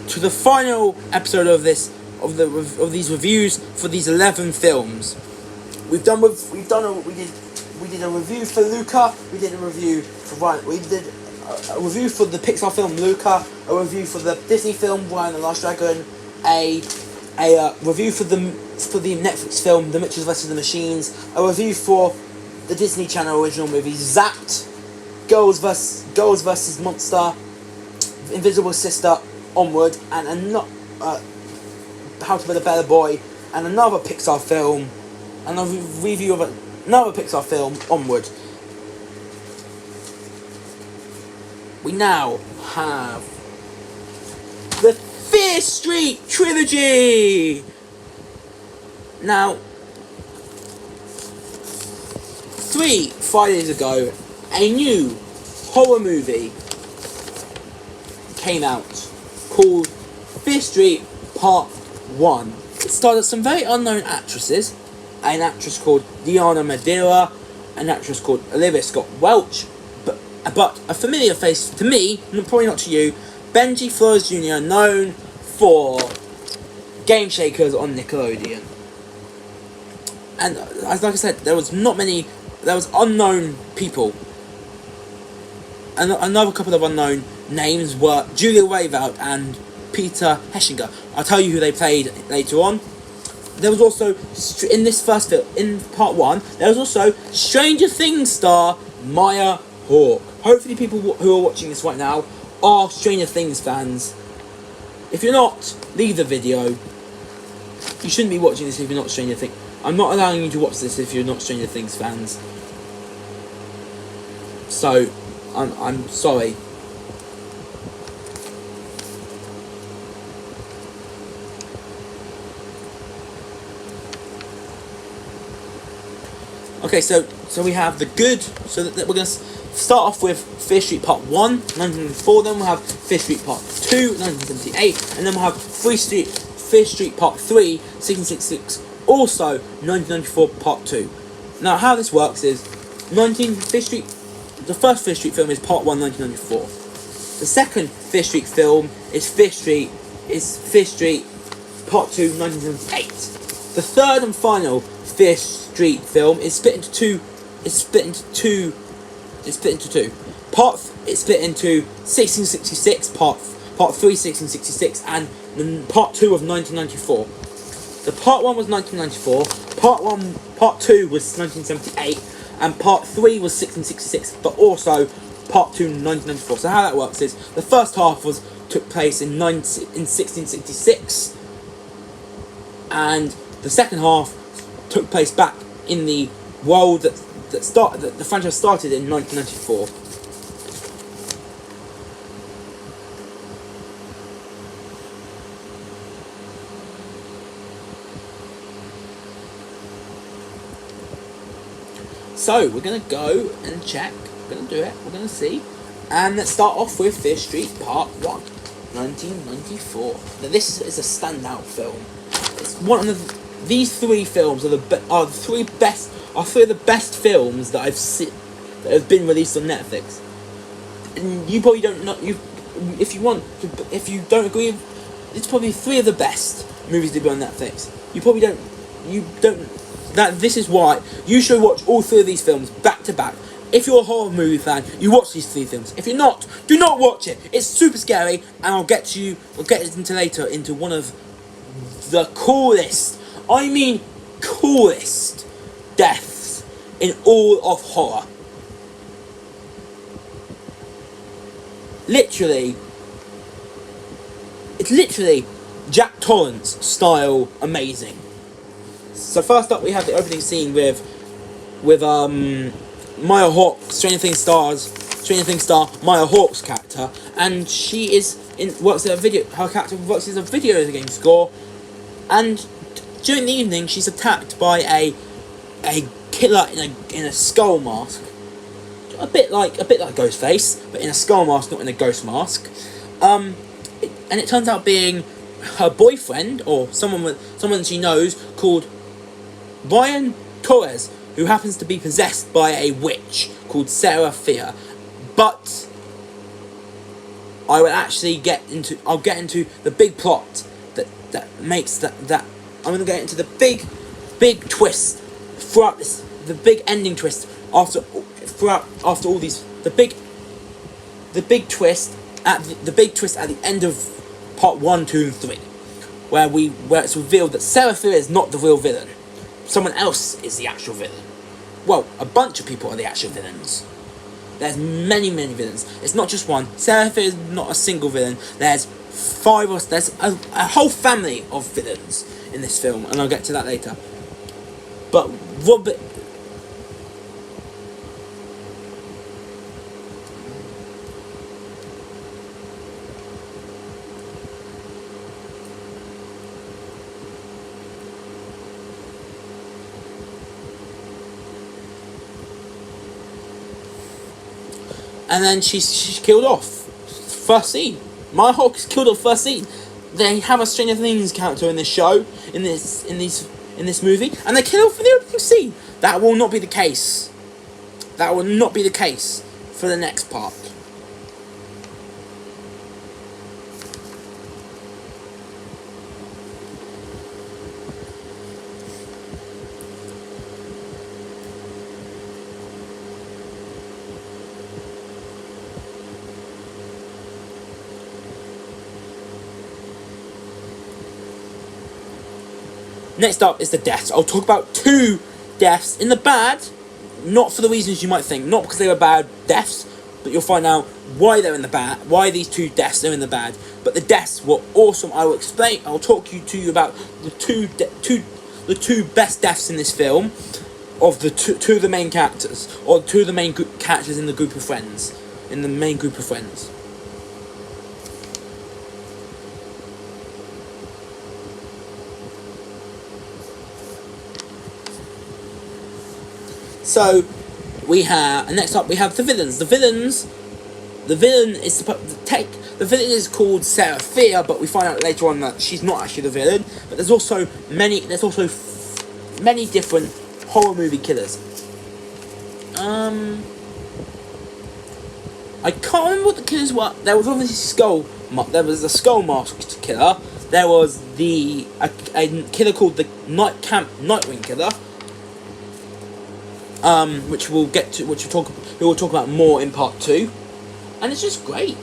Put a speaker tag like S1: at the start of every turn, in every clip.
S1: to the final episode of these reviews for these 11 films. We did a review for Luca. We did a review for Ryan. We did a review for the Pixar film Luca. A review for the Disney film Raya and the Last Dragon. A review for the Netflix film The Mitchells vs. the Machines. A review for the Disney Channel original movie Zapped. Girls vs. Monster. Invisible Sister. Onward. And How to Be a Better Boy. And another Pixar film. And a review of another Pixar film, Onward. We now have the Fear Street Trilogy! Now, 3 Fridays ago, a new horror movie came out called Fear Street Part 1. It starred some very unknown actresses. An actress called Diana Madeira, an actress called Olivia Scott Welch, but a familiar face to me, probably not to you, Benji Flores Jr., known for Game Shakers on Nickelodeon. And like I said, there was unknown people. And another couple of unknown names were Julia Wayvout and Peter Heshinger. I'll tell you who they played later on. There was also, in this first film, in part 1, there was also Stranger Things star Maya Hawke. Hopefully people who are watching this right now are Stranger Things fans. If you're not, leave the video. You shouldn't be watching this if you're not Stranger Things. I'm not allowing you to watch this if you're not Stranger Things fans. So, I'm sorry. Okay, so we have the good. So that we're going to start off with Fear Street Part 1, 1994. Then we'll have Fear Street Part 2, 1978, and then we'll have Fear Street Part 3, 1666, also 1994 Part 2. Now, how this works is the first Fear Street film is Part 1, 1994. The second Fear Street film is Fear Street Part 2, 1978. The third and final Fear Street film is split into two. It's split into 1666 part 3 1666 and part 2 of 1994. The part 1 was 1994, part 2 was 1978, and part 3 was 1666, but also part 2 1994. So how that works is the first half took place in 1666, and the second half took place back in the world that the franchise started in 1994. So we're gonna go and check. We're gonna do it. We're gonna see, and let's start off with Fear Street Part 1, 1994. Now this is a standout film. It's one of these 3 films are three of the best films that I've seen that have been released on Netflix. And you probably don't know if you don't agree, it's probably 3 of the best movies to be on Netflix. This is why you should watch all 3 of these films back to back. If you're a horror movie fan, you watch these 3 films. If you're not, do not watch it. It's super scary, and we'll get into later into one of the coolest deaths in all of horror. It's literally Jack Torrance style amazing. So first up we have the opening scene with Maya Hawke, Stranger Things star Maya Hawke's character, and she works as a video game score, and during the evening she's attacked by a killer in a skull mask, a bit like Ghostface, but in a skull mask, not in a ghost mask. And it turns out being her boyfriend, or someone she knows, called Brian Torres, who happens to be possessed by a witch called Sarah Fear. But I will actually I'll get into the big plot that makes that I'm gonna get into the big twist throughout this, the big ending twist after all these, the big twist at the end of part 1, 2, and 3, where it's revealed that Seraphir is not the real villain. Someone else is the actual villain. Well, a bunch of people are the actual villains. There's many villains. It's not just one. Seraphir is not a single villain. There's a whole family of villains in this film, and I'll get to that later. But Robert. And then she's killed off. First scene. Mihawk is killed off first scene. They have a Stranger Things character in this show, in this movie, and they kill off for the opening scene. That will not be the case. That will not be the case for the next part. Next up is the deaths. I'll talk about 2 deaths in the bad, not for the reasons you might think, not because they were bad deaths, but you'll find out why they're in the bad, why these 2 deaths are in the bad. But the deaths were awesome. I will explain. I'll talk to you about the two best deaths in this film, of the two of the main characters, or 2 of the main characters in the group of friends, So, next up we have the villains. The villain is called Seraphir, but we find out later on that she's not actually the villain. But there's also many different horror movie killers. I can't remember what the killers were. There was obviously there was a skull masked killer. There was a killer called the Nightwing Killer. Which we'll talk about more in part 2, and it's just great.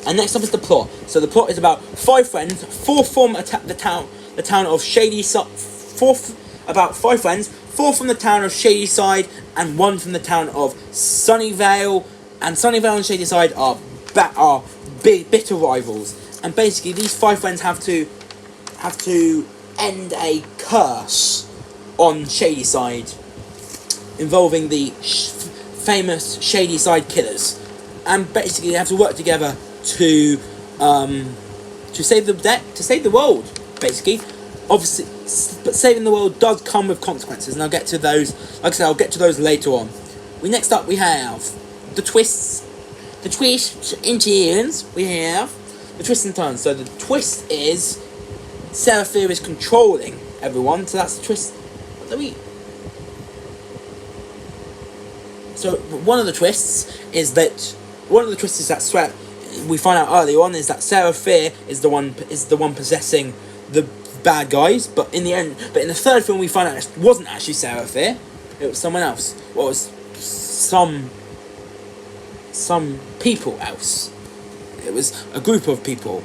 S1: And next up is the plot. So the plot is about 5 friends, 4 from the town of Shadyside. 5 friends, 4 from the town of Shadyside, and 1 from the town of Sunnyvale. And Sunnyvale and Shadyside are bitter rivals, and basically these 5 friends have to end a curse on Shadyside involving the famous Shadyside killers, and basically they have to work together to save the world, basically. Obviously, but saving the world does come with consequences, and I'll get to those. Like I said, I'll get to those later on. Next up we have the twists. The twist in turns, we have the twist and turns. So the twist is Seraphir is controlling everyone. So that's the twist. So one of the twists is that we find out early on is that Seraphir is the one possessing the bad guys. But in the third film, we find out it wasn't actually Seraphir. It was someone else. Well, it was some people else. It was a group of people,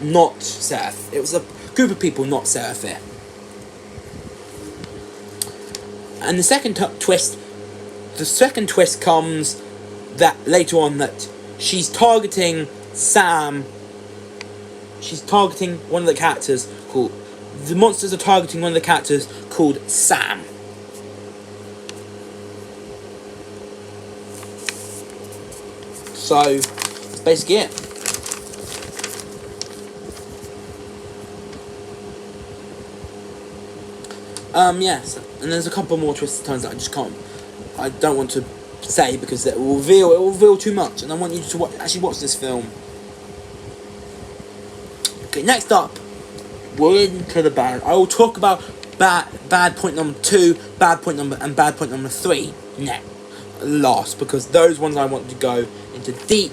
S1: not Seraph. It was a group of people, not Seraphir. And the second twist comes that later on, that she's targeting Sam. She's targeting one of the characters called. The monsters are targeting one of the characters called Sam. So, that's basically it. Yes, and there's a couple more twists and turns that I don't want to say, because it will reveal too much, and I want you to actually watch this film. Okay, next up we're into the bad. I will talk about bad point number 2, bad point number 3 next, last, because those ones I want to go into deep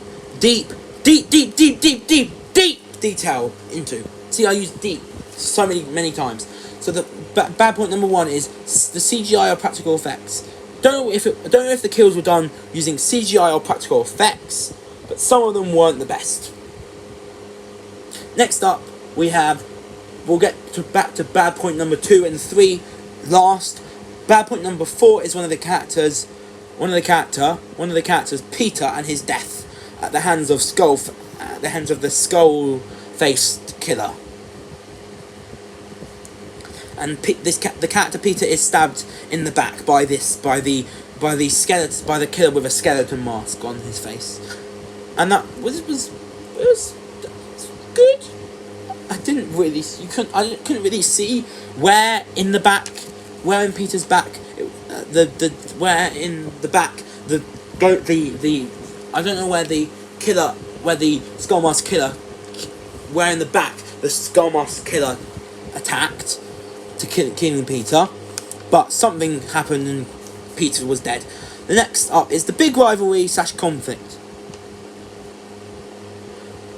S1: detail into. See, I use deep so many times. So the bad point number 1 is the CGI or practical effects. Don't know if the kills were done using CGI or practical effects, but some of them weren't the best. Next up, we'll get back to bad point number 2 and 3 last. Bad point number 4 is one of the characters, Peter, and his death at the hands of the skull-faced killer. And the character Peter is stabbed in the back by the killer with a skeleton mask on his face, and that was good. I couldn't really see where in Peter's back, I don't know where the skull mask killer, where in the back the skull mask killer attacked to killing Peter, but something happened and Peter was dead. The next up is the big rivalry / conflict.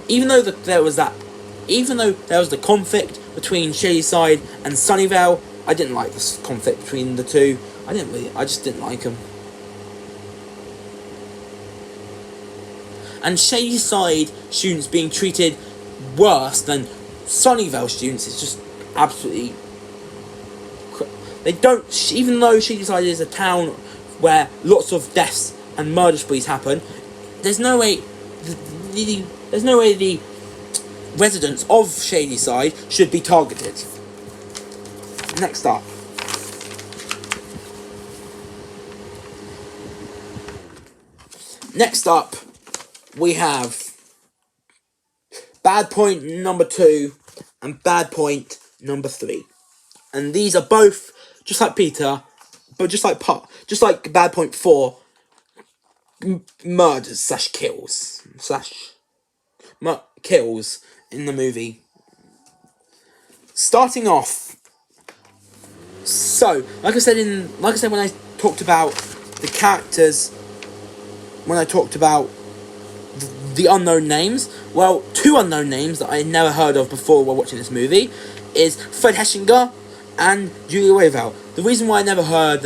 S1: Even though there was the conflict between Shadyside and Sunnyvale, I didn't like this conflict between the two. I just didn't like them. And Shadyside students being treated worse than Sunnyvale students is just absolutely. They don't, even though Shadyside is a town where lots of deaths and murder sprees happen, there's no way the residents of Shadyside should be targeted. Next up. We have bad point number 2 and bad point number 3. And these are both, just like Peter, but just like bad point 4, murders / kills kills in the movie. Starting off, so like I said when I talked about the characters, when I talked about the unknown names, well, 2 unknown names that I never heard of before while watching this movie is Fred Hechinger and Julia Wayville. The reason why I never heard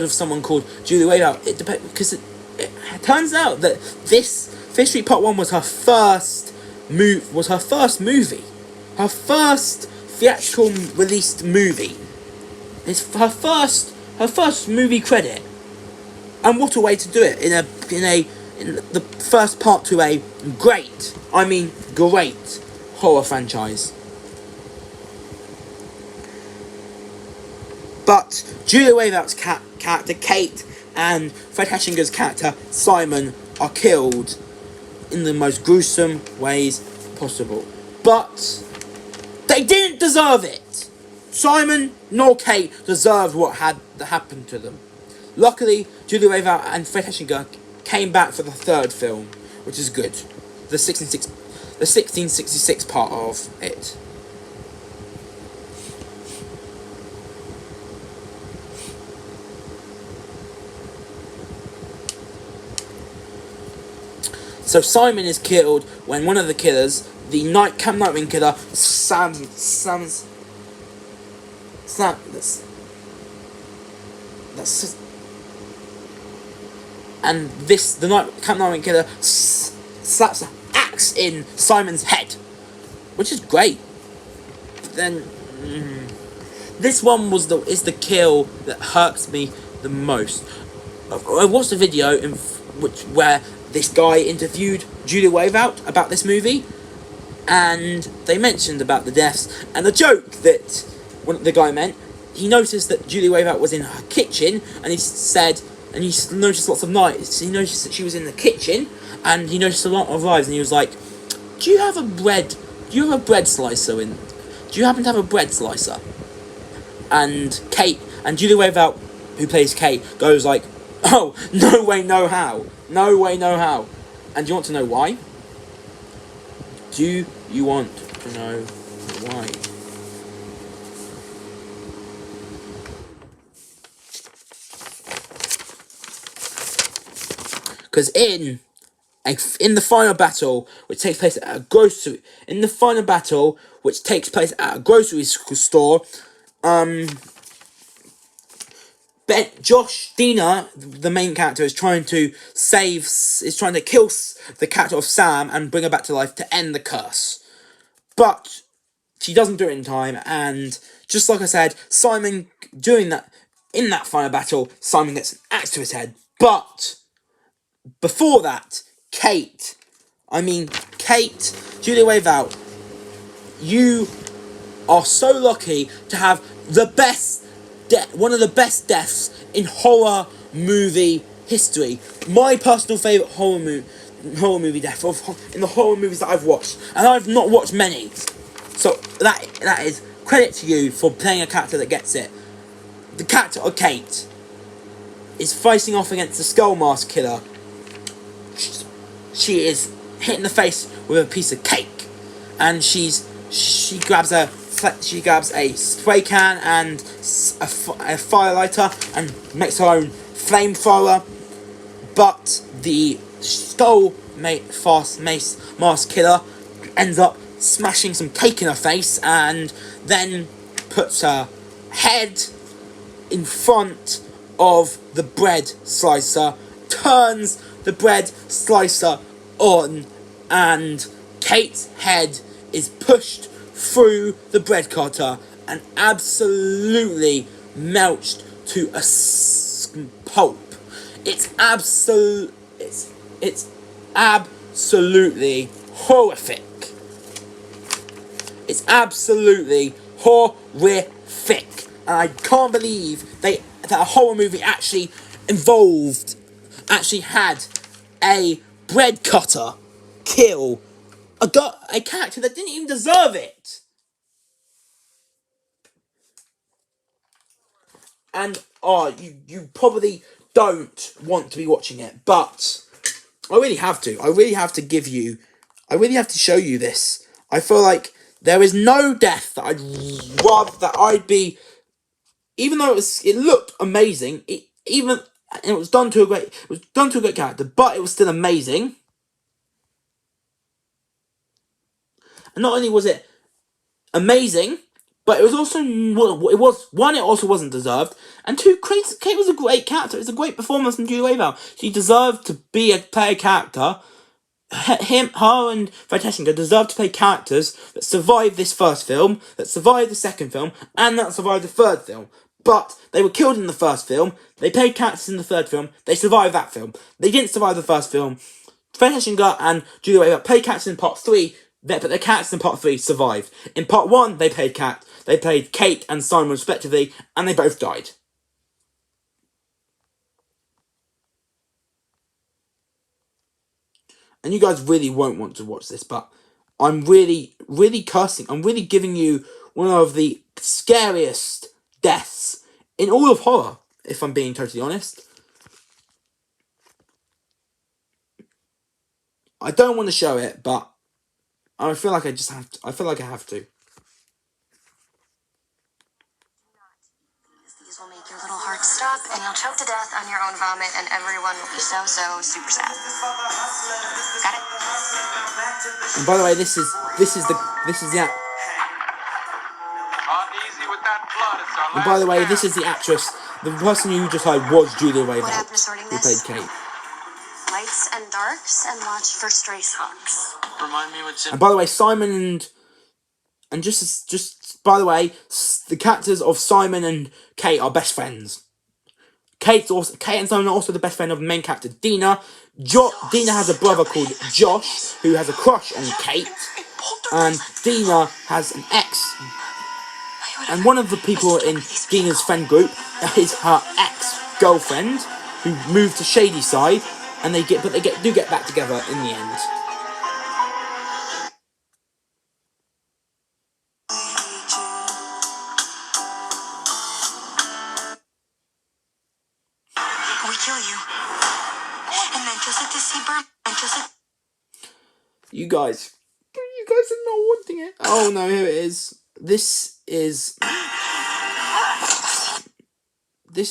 S1: of someone called Julia Wayville, because it turns out that this Fifth Street Part 1 was her first movie, her first theatrical released movie. It's her first movie credit, and what a way to do it in the first part to a great horror franchise. But Julia Wayville's character Kate and Fred Hechinger's character Simon are killed in the most gruesome ways possible. But they didn't deserve it. Simon nor Kate deserved what had happened to them. Luckily, Julia Wayville and Fred Hechinger came back for the 3rd film, which is good. The 1666 part of it. So Simon is killed when one of the killers, the Camp Nightwing killer, Camp Nightwing killer slaps an axe in Simon's head, which is great. But then this one is the kill that hurts me the most. I watched a video where this guy interviewed Julia Wayville about this movie, and they mentioned about the deaths, and the joke that the guy meant, he noticed that Julia Wayville was in her kitchen, and he noticed lots of knives. He noticed that she was in the kitchen, and he noticed a lot of knives, and he was like, do you have a bread slicer in? Do you happen to have a bread slicer? And Julia Wayville, who plays Kate, goes like, oh, no way, no how. No way, no how. And do you want to know why? Do you want to know why? Because in the final battle, which takes place at a grocery store, Josh Dina, the main character, is trying to kill the character of Sam and bring her back to life to end the curse. But she doesn't do it in time, and just like I said, Simon, in that final battle, Simon gets an axe to his head. But before that, Kate, Julia Wayvout, you are so lucky to have one of the best deaths in horror movie history. My personal favourite horror movie death in the horror movies that I've watched, and I've not watched many. So that is credit to you for playing a character that gets it. The character of Kate is facing off against the Skull Mask Killer. She is hit in the face with a piece of cake, and she grabs a spray can and a fire lighter and makes her own flamethrower. But the Mask Killer ends up smashing some cake in her face and then puts her head in front of the bread slicer, turns the bread slicer on, and Kate's head is pushed through the bread cutter and absolutely melts to a pulp. It's absolutely horrific. It's absolutely horrific. And I can't believe that a horror movie actually had a bread cutter kill a character that didn't even deserve it. And you probably don't want to be watching it, but I really have to. I really have to show you this. I feel like there is no death that I'd be, even though it looked amazing. It was done to a great character, but it was still amazing. And not only was it amazing, but it was also it also wasn't deserved, and two, Kate was a great character. It was a great performance from Julie Wayvout. She deserved to play a character. Her and Fantastica deserved to play characters that survived this first film, that survived the second film, and that survived the third film. But they were killed in the first film. They played characters in the third film. They survived that film. They didn't survive the first film. Fantastica and Julie Wayvout played characters in part 3. But their characters in part 3 survived. In part 1, they played Kate and Simon respectively, and they both died. And you guys really won't want to watch this, but I'm really, really cursing. I'm really giving you one of the scariest deaths in all of horror, if I'm being totally honest. I don't want to show it, but I feel like I have to.
S2: These will make your little heart stop, and you'll choke to death on your own vomit, and everyone will be so super sad. Got it?
S1: And by the way, this is the And by the way, this is the actress. The person you just heard was Julia Wayvout, who played Kate.
S2: Lights and darks, and watch for stray socks.
S1: Remind me what's in. And by the way, Simon and just by the way, the characters of Simon and Kate are best friends. Kate and Simon are also the best friend of the main character, Dina. Dina has a brother called Josh, who has a crush on Kate. And Dina has an ex. And one of the people in Dina's friend group is her ex-girlfriend, who moved to Shadyside, and they do get back together in the end.
S2: We kill you, and then just like to see burn, and just like
S1: You guys guys are not wanting it. Oh no, here it is. This is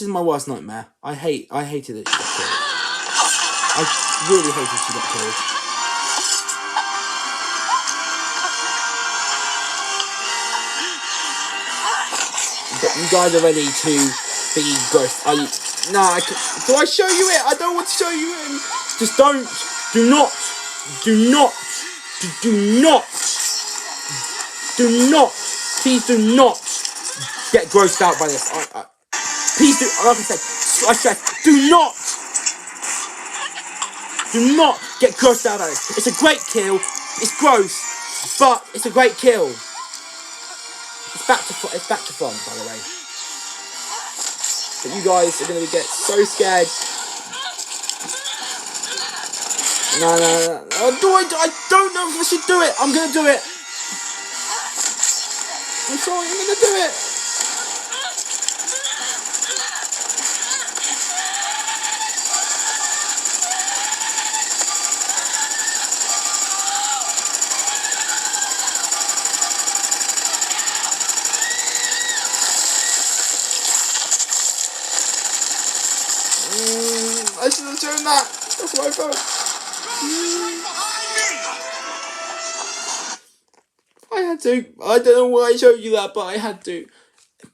S1: my worst nightmare. I hated it. She got killed. I really hated she got killed. But you guys are ready to be ghost. Are you? No, do I show you it? I don't want to show you it. Just don't. Do not. Please do not get grossed out by this. Please do. Like I said, I said, do not get grossed out by this. It's a great kill. It's gross, but it's a great kill. It's back to front, by the way. But you guys are gonna get so scared. No. I don't know if I should do it. I'm gonna do it. I'm sorry, I'm gonna do it. I should have shown that. That's what I felt. I had to. I don't know why I showed you that, but I had to.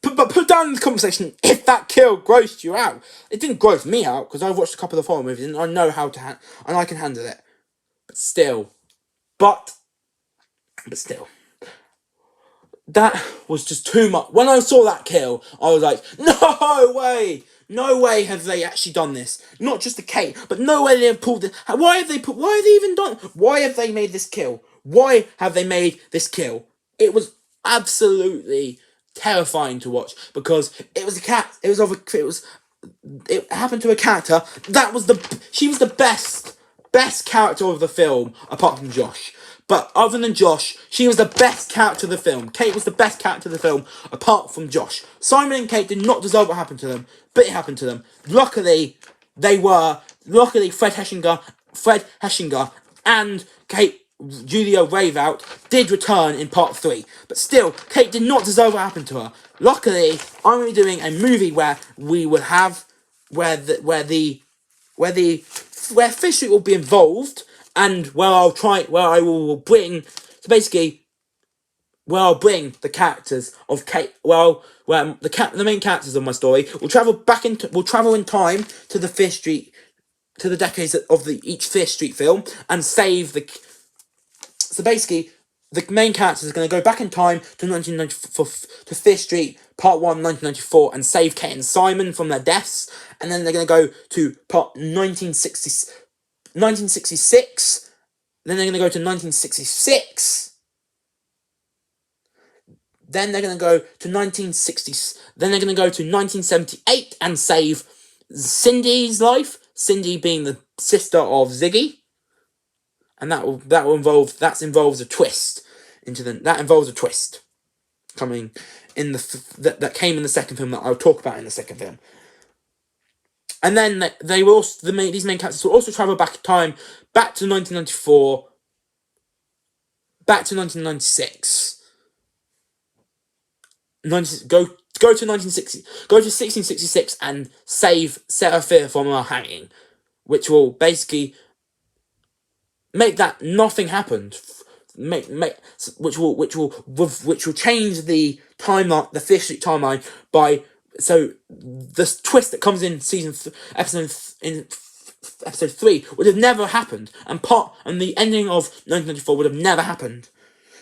S1: Put down in the comment section if that kill grossed you out. It didn't gross me out because I've watched a couple of horror movies and I know how to and I can handle it. But still, that was just too much. When I saw that kill, I was like, no way have they actually done this. Not just the Kate, but no way they have pulled it. Why have they even done? Why have they made this kill? Why have they made this kill? It was absolutely terrifying to watch because it was a cat. It happened to a character she was the best character of the film apart from Josh. But other than Josh, she was the best character of the film. Kate was the best character of the film apart from Josh. Simon and Kate did not deserve what happened to them, but it happened to them. Luckily, Fred Heshinger and Kate Julia Raveout did return in part 3. But still, Kate did not deserve what happened to her. Luckily, I'm going to be doing a movie where we will have where Fish Street will be involved, and where I'll bring the characters of Kate. Where the main characters of my story will travel in time to the Fish Street, to the decades of each Fish Street film, and save the. So basically, the main characters are going to go back in time to 1994 to Fish Street Part 1, 1994, and save Kate and Simon from their deaths, and then they're going to go to Part 1966. Then they're going to go to 1966. Then they're going to go to 1960s. Then they're going to go to 1978 and save Cindy's life. Cindy being the sister of Ziggy, and that involves a twist coming in that came in the second film that I'll talk about in the second film. And then they will also these main characters will also travel back in time, back to 1994, back to 1996. Go to 1666 and save Sarah Fear from her hanging, which will basically make that nothing happened. Which will change the timeline, the Fish Street timeline by. So the twist that comes in episode 3 would have never happened, and the ending of 1994 would have never happened.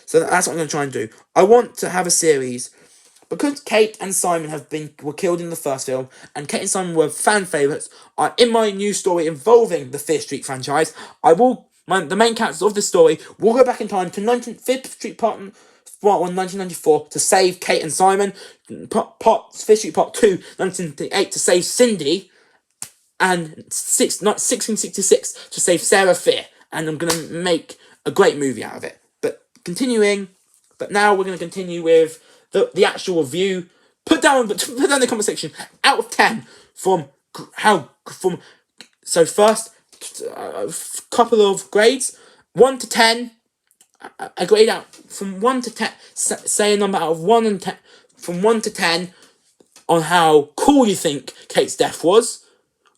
S1: So that's what I'm going to try and do. I want to have a series because Kate and Simon were killed in the first film, and Kate and Simon were fan favourites. In my new story involving the Fish Street franchise, the main characters of this story will go back in time to Fish Street Part 1, 1994, to save Kate and Simon, Fish Street Part 2, 1998, to save Cindy, and 1666 to save Sarah Fear. And I'm going to make a great movie out of it. But now we're going to continue with the actual review. Put down in the comment section out of 10 so first, a couple of grades. 1 to 10, a grade out from 1 to 10. Say a number out of 1 and 10, from 1 to 10 on how cool you think Kate's death was.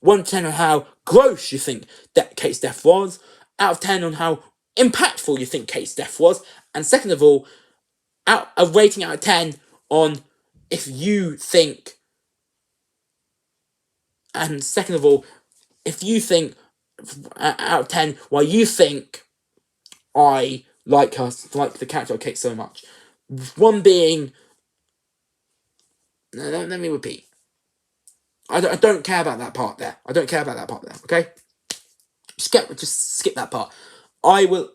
S1: 1 to 10 on how gross you think that Kate's death was. Out of 10 on how impactful you think Kate's death was. And second of all, a rating out of 10 on if you think. And second of all, if you think out of 10 why you think I like the character of Kate so much. One being, let me repeat. I don't care about that part there. Okay, just skip that part. I will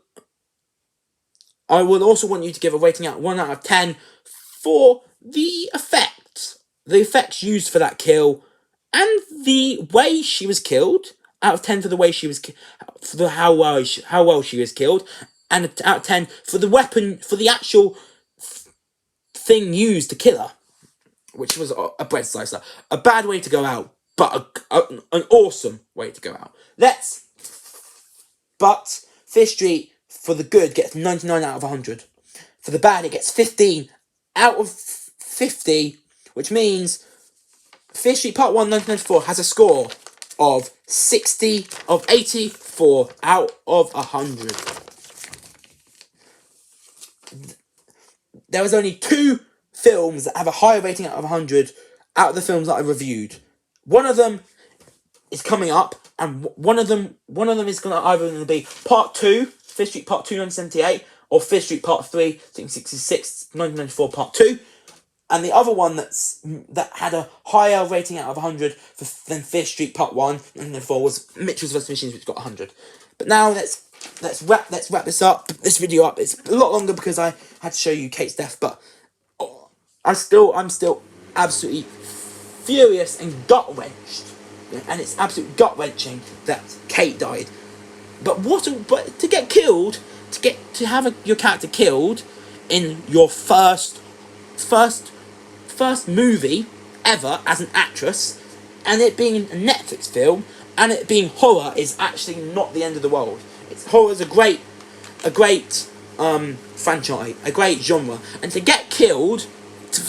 S1: also want you to give a rating out 1 out of 10 for the effects used for that kill, and the way she was killed. Out of 10 for the way she was, for how well she was killed, and out of 10 for the weapon, for the actual thing used to kill her, which was a bread slicer. A bad way to go out, but an awesome way to go out. But Fear Street, for the good, gets 99 out of 100. For the bad, it gets 15 out of 50, which means Fear Street Part 1, 1994, has a score of 84 out of 100. There was only 2 films that have a higher rating out of 100 out of the films that I reviewed. One of them is coming up, and one of them is going to either be Part 2, Fear Street Part 2, 1978, or Fear Street Part 3, 1966, 1994, Part 2. And the other one that had a higher rating out of 100 than Fear Street Part 1, 1994, was Mitchell's vs. Machines, which got 100. But now let's wrap this video up. It's a lot longer because I had to show you Kate's death, but I'm still absolutely furious and gut wrenched, and it's absolutely gut wrenching that Kate died. But to get killed, to have your character killed in your first movie ever as an actress, and it being a Netflix film, and it being horror, is actually not the end of the world. Horror is a great franchise, a great genre, and to get killed,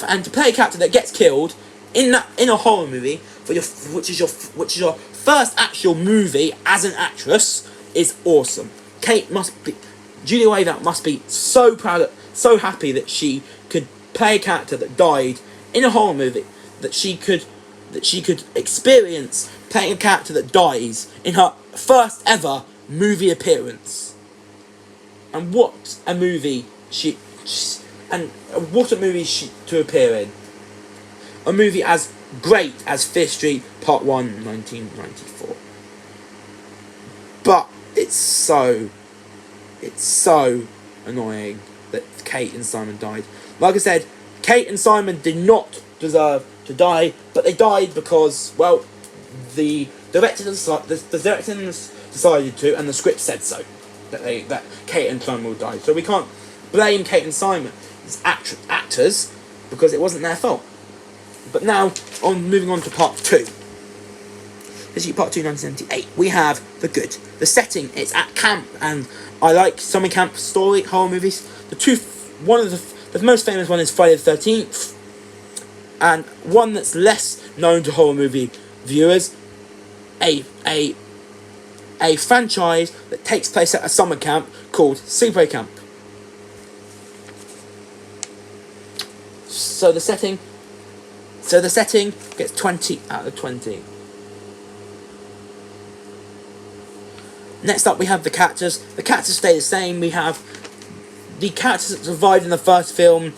S1: and to play a character that gets killed in a horror movie which is your first actual movie as an actress is awesome. Julia Wayvout must be so proud, so happy that she could play a character that died in a horror movie, that she could experience playing a character that dies in her first ever movie appearance. And what a movie to appear in. A movie as great as Fear Street Part 1, 1994. But it's so annoying that Kate and Simon died. Like I said, Kate and Simon did not deserve to die, but they died because, well, the director decided to, and the script said so, that Kate and Simon will die. So we can't blame Kate and Simon as actors because it wasn't their fault. But now, moving on to Part 2. This is Part 2, 1978. We have The Good. The setting, it's at camp, and I like summer camp story horror movies. One of the most famous one is Friday the 13th, and one that's less known to horror movie viewers, a franchise that takes place at a summer camp called Sleepaway Camp. So the setting gets 20 out of 20. Next up, we have the characters. The characters stay the same. We have the characters that survived in the first film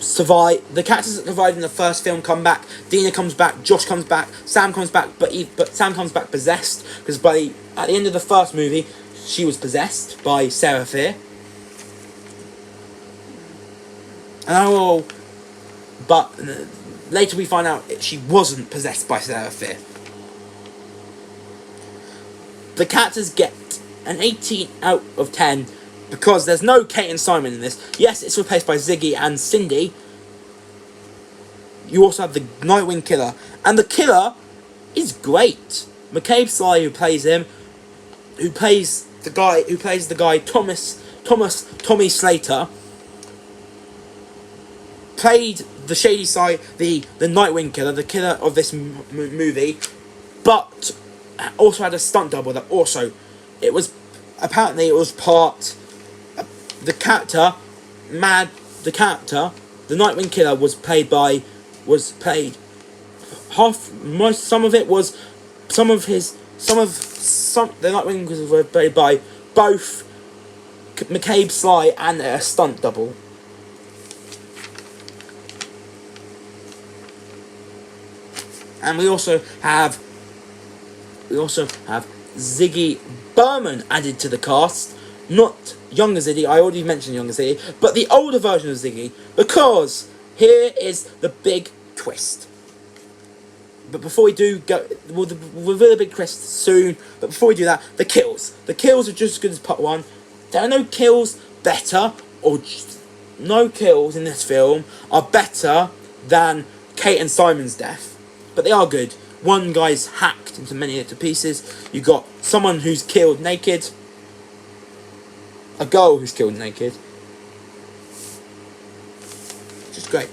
S1: survive. The characters that survived in the first film come back. Dina comes back. Josh comes back. Sam comes back, but Sam comes back possessed, because at the end of the first movie, she was possessed by Sarah Fear. But later we find out she wasn't possessed by Sarah Fear. The characters get an 18 out of 10 because there's no Kate and Simon in this. Yes, it's replaced by Ziggy and Cindy. You also have the Nightwing Killer, and the Killer is great. McCabe Sly, who plays the guy Thomas Tommy Slater played the shady side, the Nightwing killer, the killer of this movie, but also had a stunt double that also, it was part, the character, the Nightwing killer was played the Nightwing were played by both McCabe Sly and a stunt double. And we also have Ziggy Berman added to the cast. Not younger Ziggy, I already mentioned younger Ziggy, but the older version of Ziggy, because here is the big twist. But before we do go, we'll reveal the big twist soon, but before we do that, the kills. The kills are just as good as part 1. There are no kills better, no kills in this film are better than Kate and Simon's death. But they are good. One guy's hacked into many little pieces. You got someone who's killed naked. A girl who's killed naked. Just great.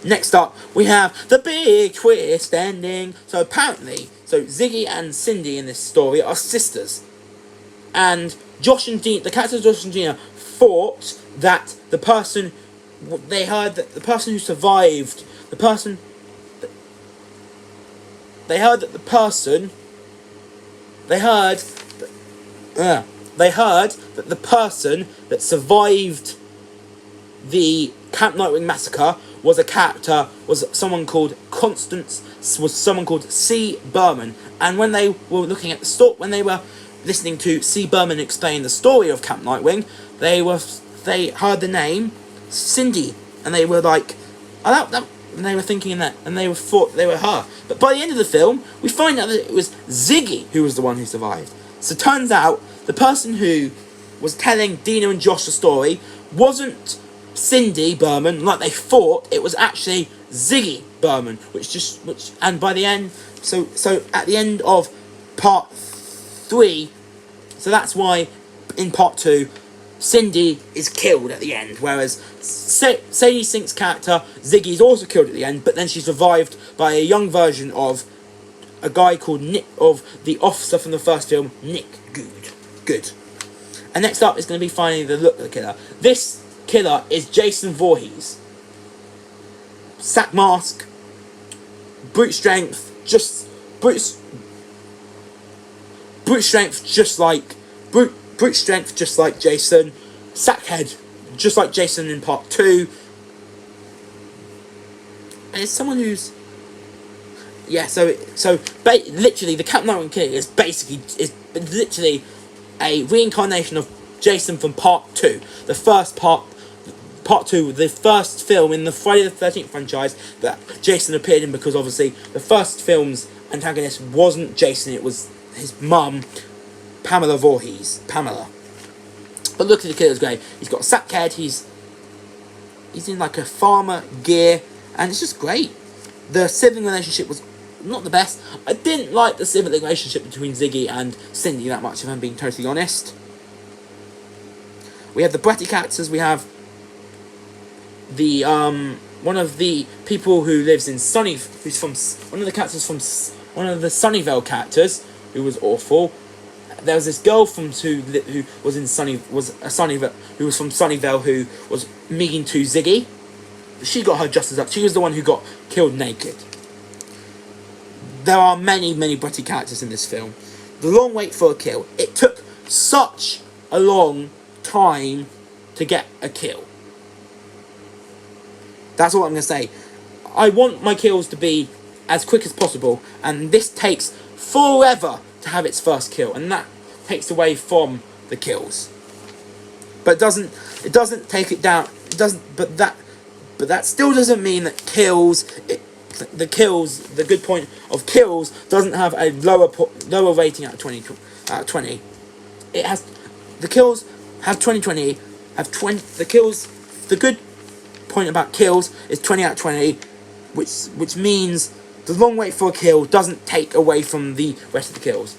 S1: Next up, we have the big twist ending. So apparently, Ziggy and Cindy in this story are sisters. And Josh and Gina, the characters Josh and Gina, thought that the person... They heard that the person who survived, they heard that the person that survived the Camp Nightwing massacre was someone called C. Berman. And when they were looking at when they were listening to C. Berman explain the story of Camp Nightwing, they heard the name Cindy, and they were like, and they were thinking that, and they thought they were her. But by the end of the film, we find out that it was Ziggy who was the one who survived. So it turns out the person who was telling Dina and Josh the story wasn't Cindy Berman like they thought. It was actually Ziggy Berman, and by the end, so at the end of part 3, so that's why in part 2. Cindy is killed at the end, whereas Sadie Sink's character, Ziggy, is also killed at the end, but then she's revived by a young version of a guy called Nick, of the officer from the first film, Nick Good. And next up is going to be finding the look of the killer. This killer is Jason Voorhees. Sack mask, brute strength, just like Jason. Sackhead, just like Jason in part 2. And it's someone who's... Yeah, literally, the Camp Nightwing killer is literally a reincarnation of Jason from part 2. The first part 2, the first film in the Friday the 13th franchise that Jason appeared in, because obviously the first film's antagonist wasn't Jason, it was his mum, Pamela Voorhees. But look at the killer's great. He's got a sack head, he's in like a farmer gear, and it's just great. The sibling relationship was not the best. I didn't like the sibling relationship between Ziggy and Cindy that much, if I'm being totally honest. We have the bratty characters. We have the one of the people who lives in one of the characters from one of the Sunnyvale characters who was awful. There was this girl who was from Sunnyvale who was mean to Ziggy. She got her justice up. She was the one who got killed naked. There are many bratty characters in this film. The long wait for a kill. It took such a long time to get a kill. That's all I'm going to say. I want my kills to be as quick as possible, and this takes forever to have its first kill, and that takes away from the kills. But it doesn't take it down. It doesn't. But that still doesn't mean that the good point of kills doesn't have a lower rating out of 20. It has, the kills have 20. The good point about kills is 20 out of 20, which means the long wait for a kill doesn't take away from the rest of the kills.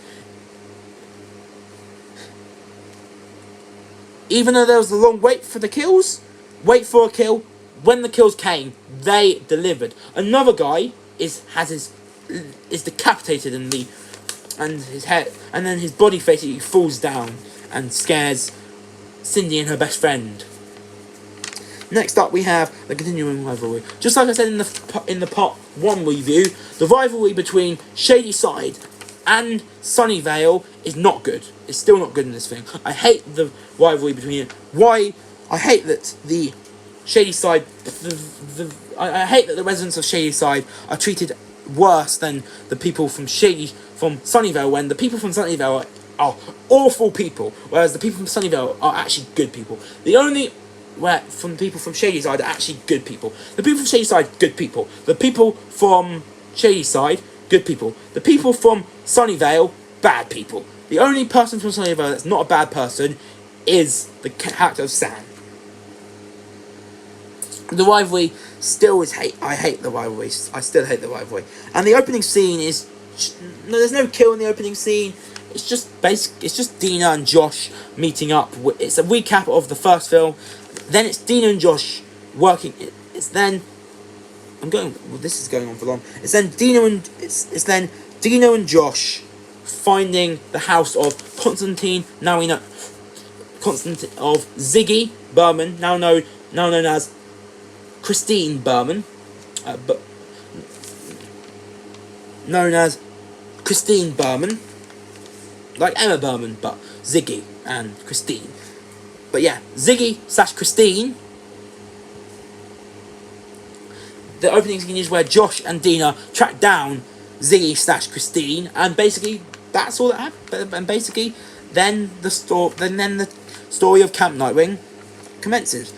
S1: even though there was a long wait for the kills, wait for a kill, when the kills came, they delivered. Another guy is decapitated and his head, and then his body basically falls down and scares Cindy and her best friend. Next up, we have the continuing rivalry. Just like I said in the part 1 review, the rivalry between Shadyside and Sunnyvale is not good. It's still not good in this thing. I hate the rivalry between it. Why? I hate that the Shadyside, I hate that the residents of Shadyside are treated worse than the people from Sunnyvale, when the people from Sunnyvale are awful people, whereas the people from Sunnyvale are actually good people. People from Shadyside are actually good people. The people from Shadyside, good people. The people from Shadyside, good people. The people from Sunnyvale, bad people. The only person from Sunnyvale that's not a bad person is the character of Sam. The rivalry still is hate. I hate the rivalry. I still hate the rivalry. And the opening scene is... there's no kill in the opening scene. It's just It's just Dina and Josh meeting up. It's a recap of the first film. Then it's Dina and Josh working. It's then... this is going on for long. It's then Dina and Josh finding the house of Constantine, of Ziggy Berman, now known as Christine Berman, like Emma Berman, but Ziggy and Christine. But yeah, Ziggy/Christine. The opening scene is where Josh and Dina track down Ziggy/Christine, and basically that's all that happened. And basically, then the story of Camp Nightwing commences.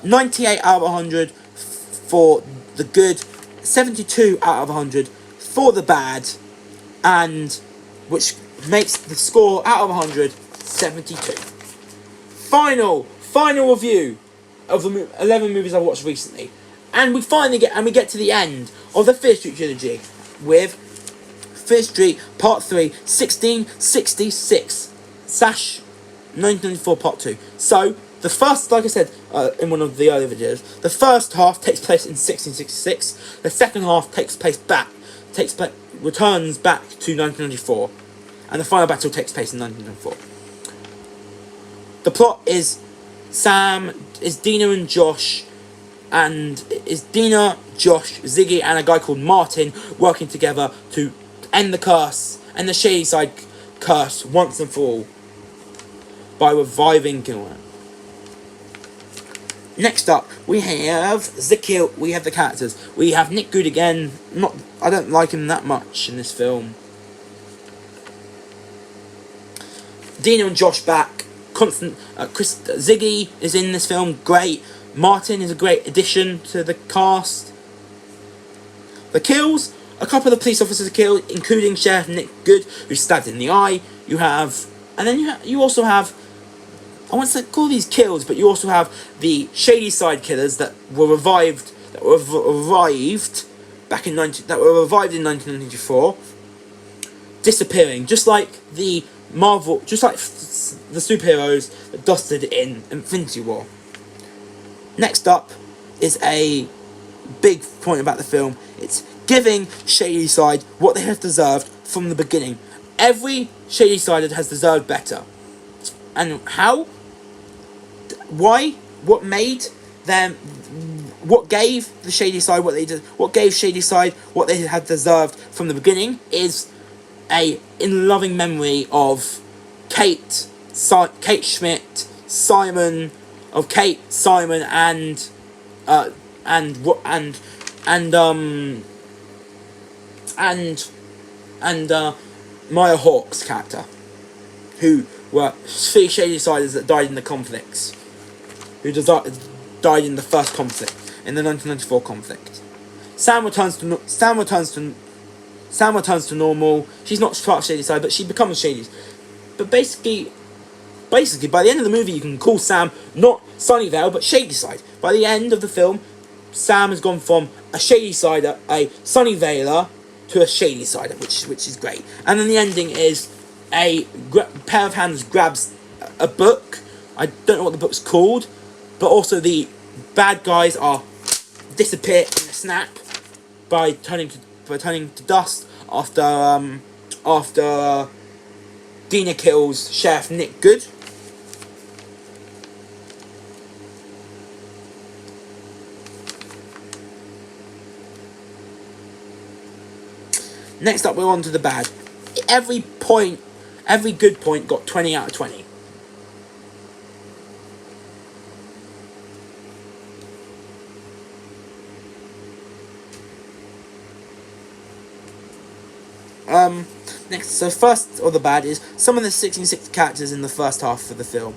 S1: 98 out of 100 for the good, 72 out of 100 for the bad, and which makes the score out of 100 72. Final review of the 11 movies I watched recently, and we get to the end of the Fear Street trilogy with Fear Street Part 3, 1666 / 1994 Part 2. So the first, like I said in one of the earlier videos, the first half takes place in 1666. The second half returns back to 1994, and the final battle takes place in 1994. The plot is Dina and Josh, Ziggy, and a guy called Martin working together to end the curse, and the Shadyside curse once and for all by reviving Gilman. Next up, we have the characters. We have Nick Good again. I don't like him that much in this film. Dina and Josh back. Ziggy is in this film, great. Martin is a great addition to the cast. The kills, a couple of the police officers are killed, including Sheriff Nick Good, who's stabbed in the eye. You also have, I want to call these kills, but you also have the Shadyside killers that were revived in 1994, disappearing, just like the superheroes that dusted in Infinity War. Next up is a big point about the film. It's giving Shadyside what they have deserved from the beginning. Every Shadysider has deserved better. And how? Why? What made them? What gave the Shadyside what they did? What gave Shadyside what they had deserved from the beginning is in loving memory of Kate Schmidt, Simon, and Maya Hawke's character, who were three Shadysiders that died in the conflicts, who died in the first conflict, in the 1994 conflict. Sam returns to normal. She's not part of Shadyside, but she becomes Shady. But basically, by the end of the movie, you can call Sam not Sunnyvale, but Shadyside. By the end of the film, Sam has gone from a Shadysider, a Sunnyvaler, to a Shadysider, which is great. And then the ending is a pair of hands grabs a book I don't know what the book's called, but also the bad guys are disappear in a snap by turning to dust after Dina kills Sheriff Nick Good. Next up, we're on to the bad. Every good point got 20 out of 20. Next, so first of the bad is some of the 1660 characters in the first half of the film.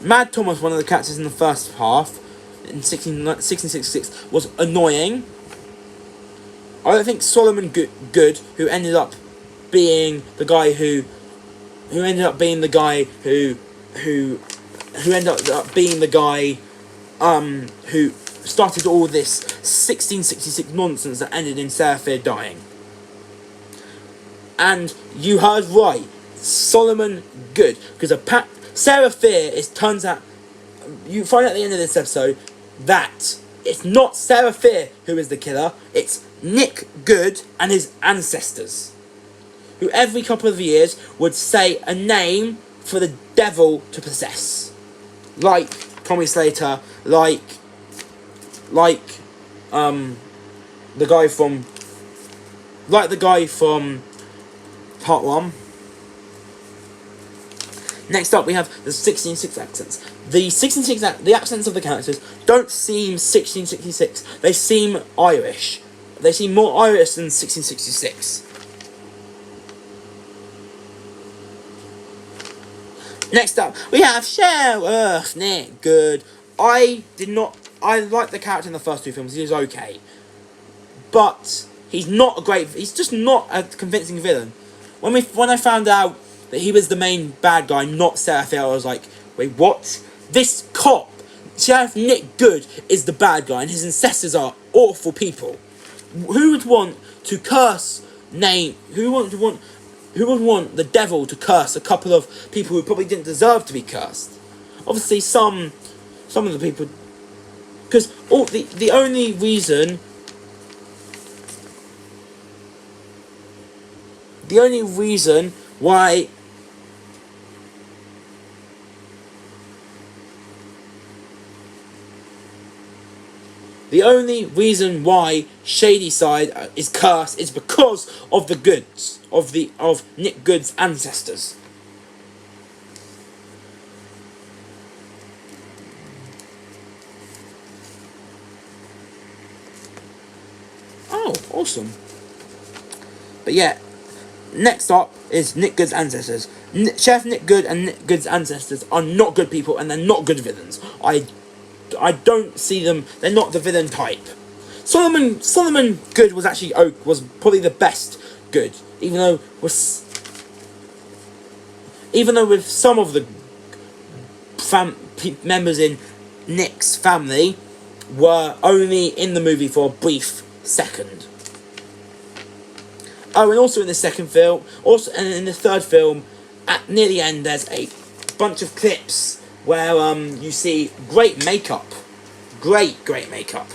S1: Mad Thomas, one of the characters in the first half, in 1666, was annoying. I don't think Solomon Good, who ended up being the guy who ended up being the guy who started all this 1666 nonsense that ended in Sarah Fear dying. And you heard right, Solomon Good, because Sarah Fear turns out, you find out at the end of this episode that it's not Sarah Fear who is the killer, it's Nick Good and his ancestors, who every couple of years would say a name for the devil to possess, like Tommy Slater, like the guy from Part 1. Next up, we have the 1666 accents. The accents of the characters don't seem 1666. They seem Irish. They seem more Irish than 1666. Next up, we have Sheriff Nick Good. I liked the character in the first two films. He was okay, but he's just not a convincing villain. When I found out that he was the main bad guy, not Sarah Fear, I was like, wait, what? This cop, Sheriff Nick Good, is the bad guy, and his ancestors are awful people. Who would want to curse Who would want the devil to curse a couple of people who probably didn't deserve to be cursed? Obviously, some of the people, because the only reason why Shadyside is cursed is because of the Goods, of Nick Good's ancestors. Oh, awesome. But yeah, next up is Nick Good's ancestors. Sheriff Nick Good and Nick Good's ancestors are not good people, and they're not good villains. I don't see them. They're not the villain type. Solomon Good was probably the best good, even though with some of the members in Nick's family were only in the movie for a brief second. Oh, and also in the second film, and in the third film, near the end, there's a bunch of clips where you see great makeup. Great makeup.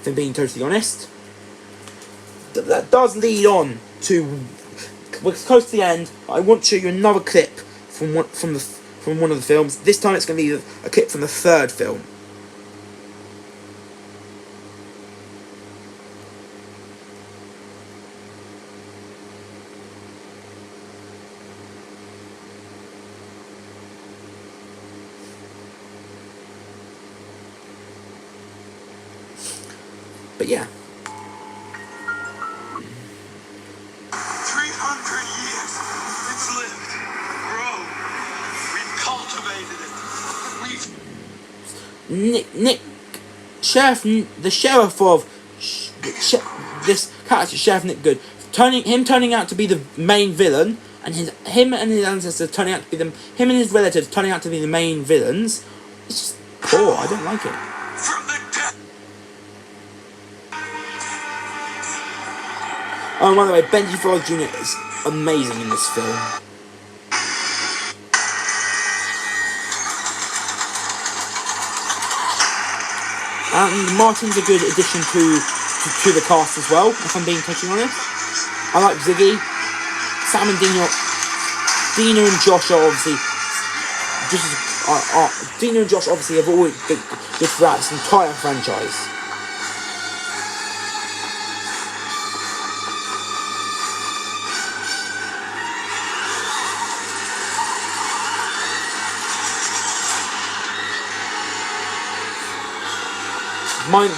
S1: If I'm being totally honest. That does lead on to... We're close to the end. I want to show you another clip from one of the films. This time it's going to be a clip from the third film. But yeah.
S3: 300 years it's lived, grown, we've cultivated it,
S1: the sheriff of this character, Sheriff Nick Good, turning out to be the main villain, and him and his ancestors turning out to be him and his relatives turning out to be the main villains. It's just poor. I don't like it.
S3: from the death.
S1: Oh, by the way, Benji Flores Jr. is amazing in this film. And Martin's a good addition to the cast as well, if I'm being totally honest. I like Ziggy. Sam and Dina and Josh are obviously Dina and Josh obviously have always been good throughout this entire franchise.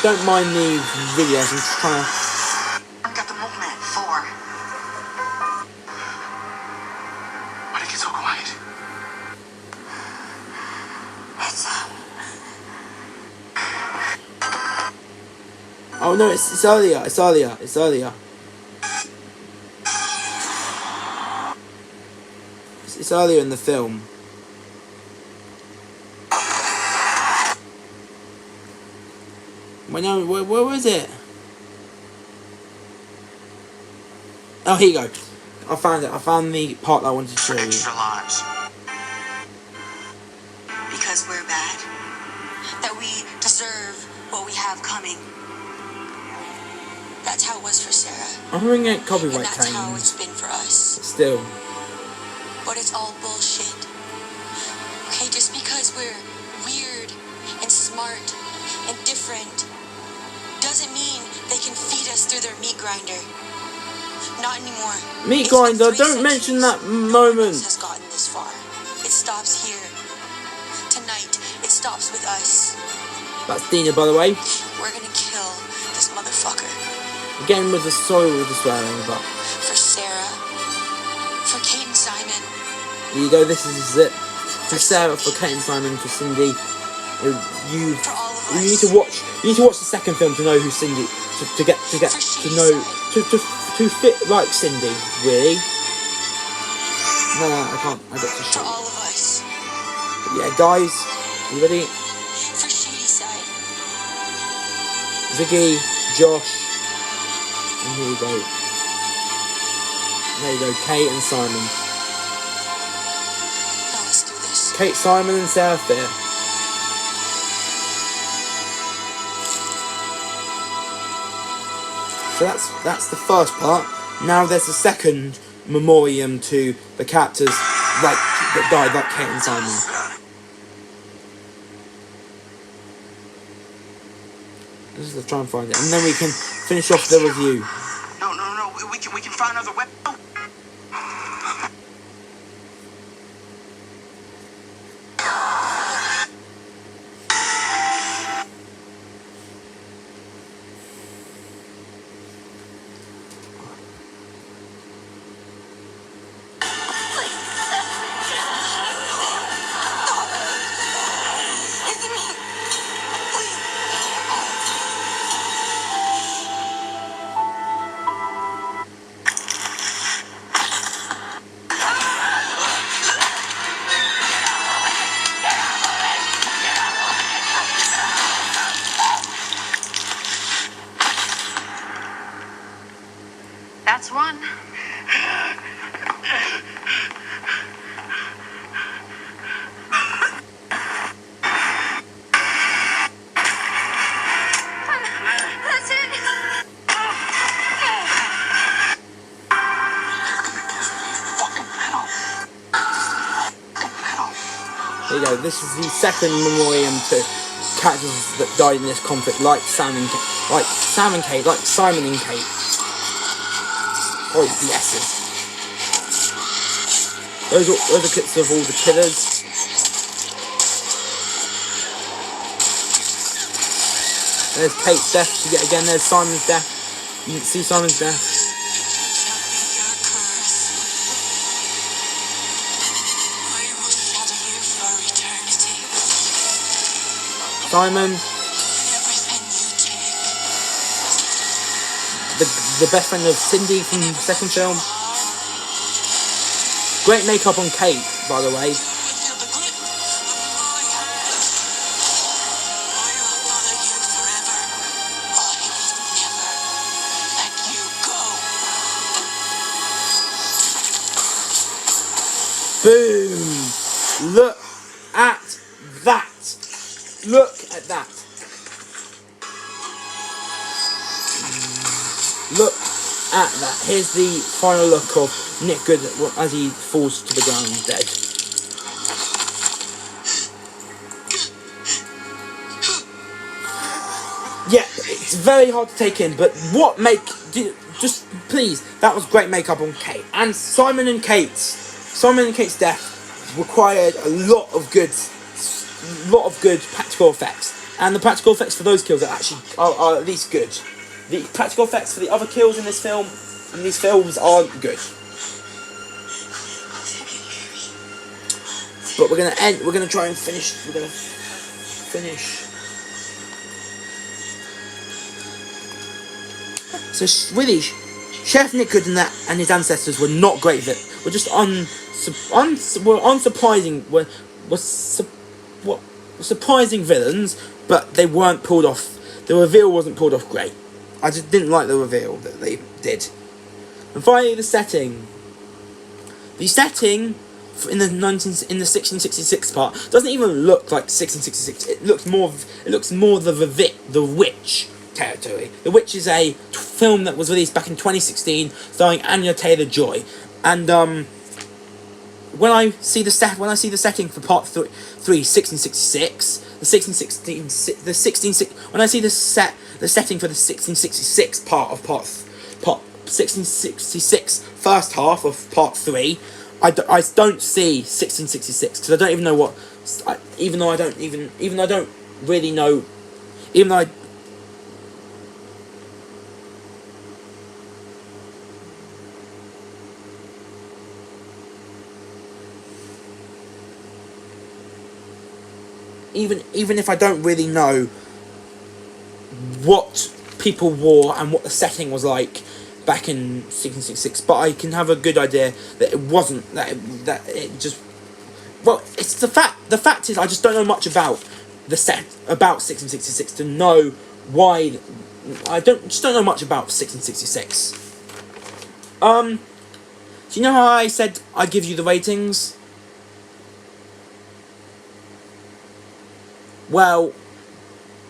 S1: Don't mind the videos, I'm just trying to...
S3: I've got the movement. 4. Why did it get so quiet?
S2: It's
S1: Oh no, it's earlier, it's earlier. It's earlier in the film. Where was it? Oh, here you go. I found it. I found the part that I wanted to show you.
S3: Extra lives.
S2: because we're bad. That we deserve what we have coming. That's how it was for Sarah.
S1: I'm gonna get
S2: And
S1: copyright
S2: that's how it's
S1: claims.
S2: been for us.
S1: Still.
S2: But it's all bullshit. Okay, just because we're weird and smart and different doesn't mean they can feed us through their meat grinder. Not anymore.
S1: Meat
S2: It's been
S1: grinder,
S2: 3
S1: don't mention that
S2: centuries. No one
S1: moment.
S2: else has gotten this far. It stops here. Tonight, it stops with us.
S1: That's Dina, by the way.
S2: We're gonna kill this motherfucker.
S1: Again with the swearing, but
S2: For Sarah. For Kate and Simon.
S1: there you go. This is it. For Sarah, for Kate and Simon, for Cindy. You
S2: For all of
S1: you
S2: us.
S1: need to watch. You need to watch the second film to know who Cindy to get
S2: For
S1: to
S2: She's
S1: know
S2: side.
S1: to fit like Cindy. Really? No, I can't. I got to
S2: For
S1: show.
S2: all of us.
S1: Yeah, guys, you ready?
S2: For Shady Side.
S1: Ziggy, Josh, and here you go. There you go, Kate and Simon.
S2: Now let's do this.
S1: Kate, Simon, and Sarah Fair. So that's the first part. Now there's the second memoriam to the characters that died, like Kate and Simon. Let's just try and find it, and then we can finish off the review.
S3: No. We can find another weapon.
S2: It's me. Please. That's one. That's it.
S3: Fucking metal.
S1: There you go. This is the second memoriam to characters that died in this conflict, like Sam and Kate, like Simon and Kate. Oh, blesses. Those are clips of all the killers. There's Kate's death. Yet again, there's Simon's death. You can see Simon's death. Simon, the best friend of Cindy from the second film. Great makeup on Kate, by the way. Boom! Look at that! Look at that! look at that. Here's the final look of Nick Good as he falls to the ground dead. Yeah, it's very hard to take in, but just please, that was great makeup on Kate. And Simon and Kate's death required a lot of good practical effects. And the practical effects for those kills are at least good. The practical effects for the other kills in this film and these films aren't good. But we're gonna try and finish. So really, Sheriff Nick Good and his ancestors were not great. Were just surprising villains, but they weren't pulled off. The reveal wasn't pulled off great. I just didn't like the reveal that they did. And finally, the setting. The setting in the 1666 part doesn't even look like 1666. It looks more the Witch territory. The Witch is a film that was released back in 2016, starring Anya Taylor-Joy, and when I see the setting for part 3, 1666, when I see the setting for the 1666 part of part 1666 first half of part 3, I don't see 1666 because I don't even know what. Even though I don't really know. Even though even if I don't really know what people wore and what the setting was like back in 1666, but I can have a good idea that it wasn't that it just. Well, it's the fact is I just don't know much about about 1666 to know why. I just don't know much about 1666. Do you know how I said I'd give you the ratings? Well,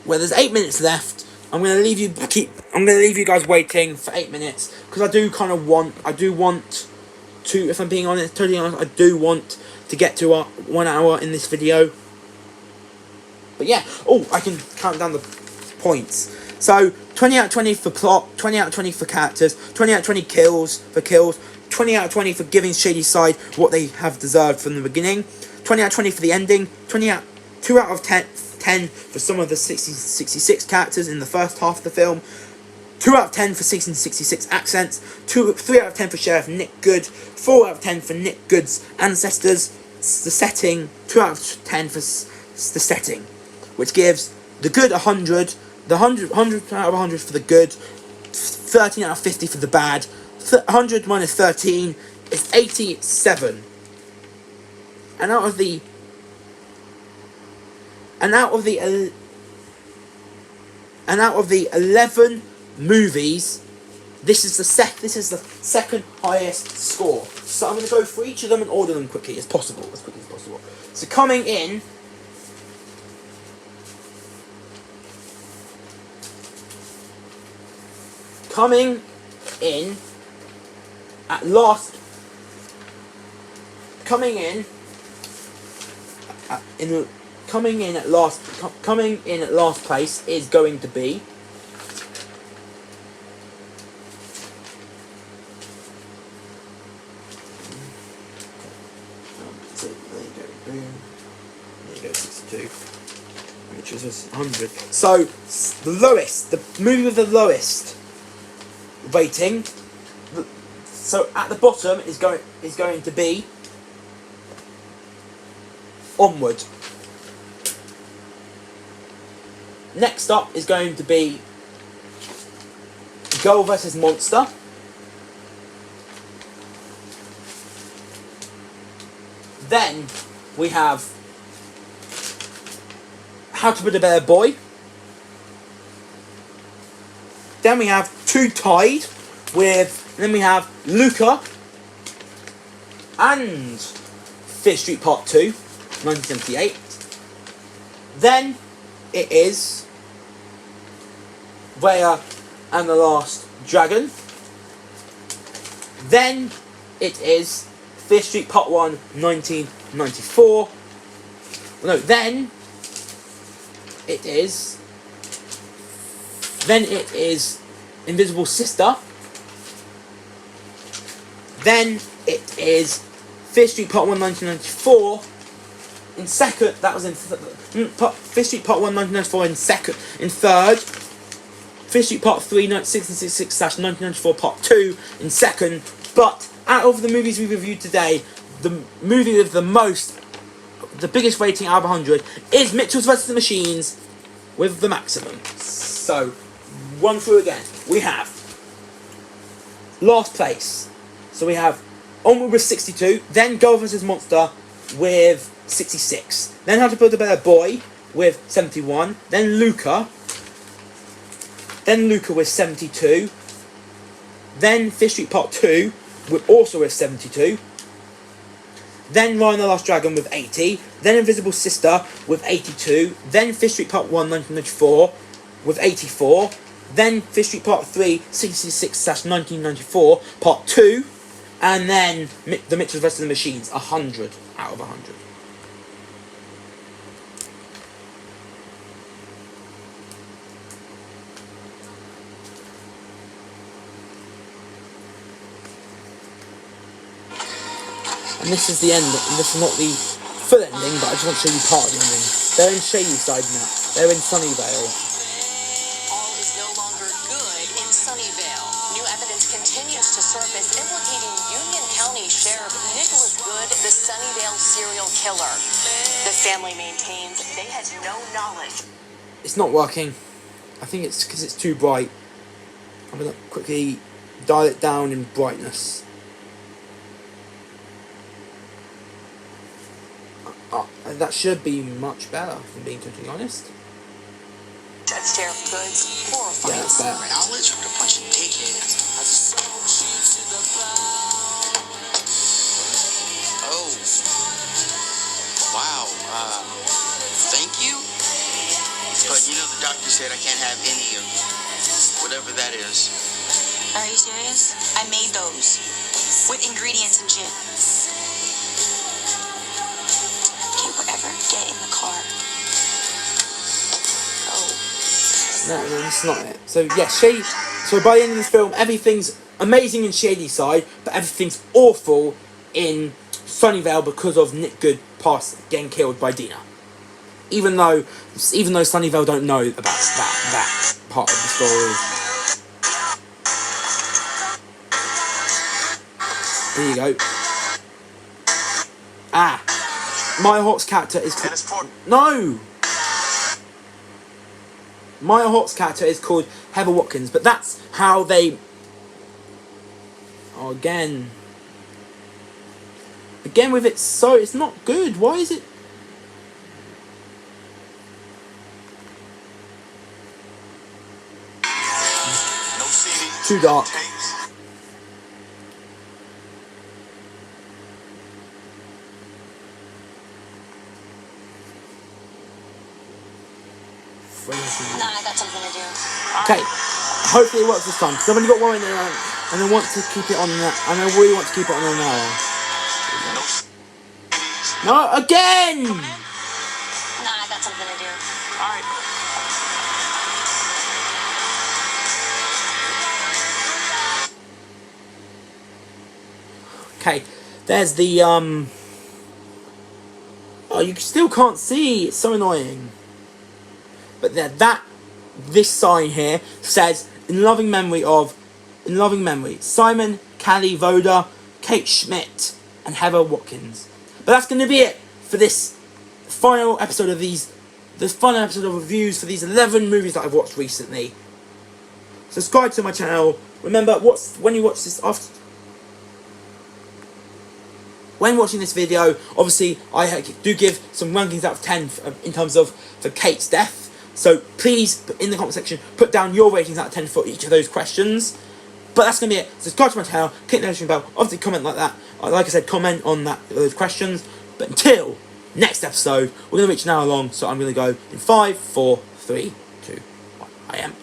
S1: there's 8 minutes left. I'm gonna leave you guys waiting for 8 minutes because I do want to. If I'm being honest, totally honest, I do want to get to 1 hour in this video. But yeah, I can count down the points. So 20 out of 20 for plot, 20 out of 20 for characters, 20 out of 20 kills, 20 out of 20 for giving Shady Side what they have deserved from the beginning, 20 out of 20 for the ending, 2 out of 10 for some of the 1666 characters in the first half of the film, 2 out of 10 for 1666 accents, 3 out of 10 for Sheriff Nick Good, 4 out of 10 for Nick Good's ancestors, the setting, 2 out of 10 for the setting, which gives the good 100, the 100 out of 100 for the good, 13 out of 50 for the bad, 100 minus 13 is 87. And out of the 11 movies, this is the second highest score. So I'm going to go for each of them and order them as quickly as possible. So coming in at last place is going to be there you go 62, which is 100. So the movie with the lowest rating, so at the bottom is going to be Onward. Next up is going to be Girl vs. Monster. Then we have How to Build a Better Boy. Then we have Two Tied then we have Luca and Fear Street Part 2, 1978. Then it is where and the Last Dragon. Then it is Fear Street Part 1, 1994. No, then it is Invisible Sister. Then it is Fear Street Part 1, 1994. In second, that was in Fear Street Part 1, 1994 in second. In third, Fear Street Part 3, 1666/1994 Part 2 in second. But out of the movies we reviewed today, the movie with the biggest rating out of 100 is Mitchell's vs. the Machines with the maximum. So, run through again. We have last place. So we have Onward with 62, then Girl vs. Monster with 66, then How to Build a Better Boy with 71, then Luca with 72, then Fear Street Part 2 also with 72, then Raya and the Last Dragon with 80, then Invisible Sister with 82, then Fear Street Part 1, 1994 with 84, then Fear Street Part 3, 66/1994 Part 2, and then The Mitchells vs. the Machines, 100 out of 100. And this is the end. And this is not the full ending, but I just want to show you part of the ending. They're in Shadyside now. They're in Sunnyvale.
S2: All is no longer good in Sunnyvale. New evidence continues to surface implicating Union County Sheriff Nicholas Good, the Sunnyvale serial killer. The family maintains they had no knowledge.
S1: It's not working. I think it's because it's too bright. I'm going to quickly dial it down in brightness. That should be much better, if I'm being totally honest.
S2: Judge Sheriff Good's horrifying.
S1: Yeah, that's better.
S3: Knowledge with a bunch of dickheads. Oh. Wow. Thank you. But you know the doctor said I can't have any of whatever that is.
S2: Are you serious? I made those with ingredients and shit. Okay, whatever. Get in the car.
S1: No, that's not it. So yeah, so by the end of this film, everything's amazing in Shadyside, but everything's awful in Sunnyvale because of Nick Good getting killed by Dina. Even though Sunnyvale don't know about that part of the story. There you go. Maya Hawke's character is Maya Hawke's character is called Heather Watkins, but that's how they... Oh, again with it, so it's not good. Why is it...
S3: No CDs.
S1: Too dark.
S3: Tapes.
S2: Nah, I got something to do.
S1: Okay, hopefully it works this time, because I've only got one in there, and I want to keep it on that, and I really want to keep it on an hour. No, again!
S2: Nah, I got something to do.
S3: Alright.
S1: Okay, there's the, Oh, you still can't see, it's so annoying. But this sign here says, in loving memory, Simon, Callie Voda, Kate Schmidt, and Heather Watkins. But that's going to be it for this final episode of reviews for these 11 movies that I've watched recently. Subscribe to my channel. Remember, when you watch this when watching this video, obviously I do give some rankings out of 10 in terms of for Kate's death. So please, in the comment section, put down your ratings out of 10 for each of those questions. But that's going to be it. Subscribe to my channel, click the notification bell, obviously comment like that. Like I said, comment on those questions. But until next episode, we're going to reach an hour long, so I'm going to go in 5, 4, 3, 2, 1. I am.